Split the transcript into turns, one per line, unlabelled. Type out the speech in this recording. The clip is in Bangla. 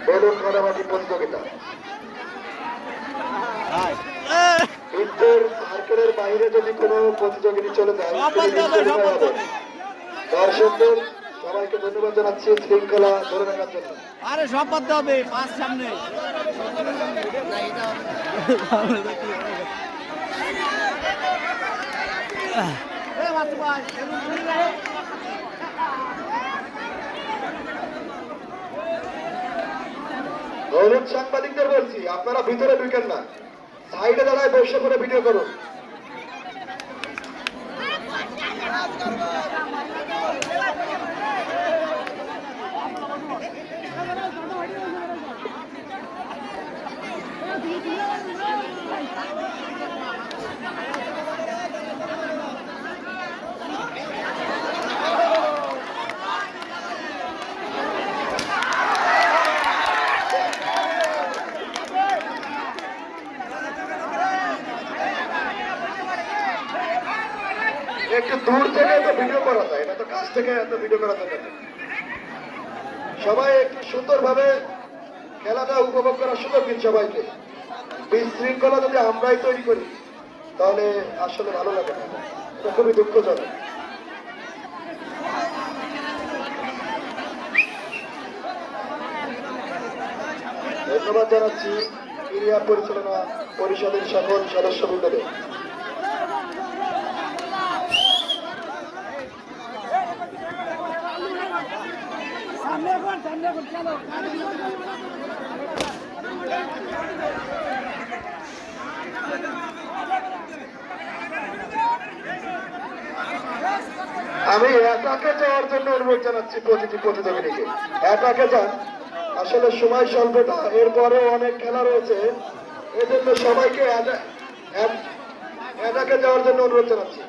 বেলুন কাটাবাটি প্রতিযোগিতা। সার্কেলের বাইরে যদি কোনো প্রতিযোগিতা চলে যায়, দর্শকদের সবাইকে ধন্যবাদ জানাচ্ছি শৃঙ্খলা ধরে রাখার জন্য।
আরে সব বাদ হবে পাঁচ সামনে
হলুদ সাংবাদিকদের বলছি, আপনারা ভিতরে ঢুকেন না, সাইডে দাঁড়ায় বসে করে ভিডিও করুন। একটু দূর থেকে তো ভিডিও করা যায়, এটা তো কাছ থেকে এত ভিডিও করা যায় না। সবাই একটু সুন্দরভাবে খেলাটা উপভোগ করার সুযোগ দিন সবাইকে। বিশৃঙ্খলা যদি আমরাই তৈরি করি তাহলে আসলে ভালো লাগে না, এটা খুবই দুঃখজনক। ধন্যবাদ জানাচ্ছি ক্রীড়া পরিচালনা পরিষদের সকল সদস্যবৃন্দদের। আমি অ্যাটাকে যাওয়ার জন্য অনুরোধ জানাচ্ছি প্রতিটি প্রতিযোগীকে, অ্যাটাকে যান। আসলে সময় স্বল্পতা, এরপরেও অনেক খেলা রয়েছে, এজন্য সবাইকে অ্যাটাকে যাওয়ার জন্য অনুরোধ জানাচ্ছি।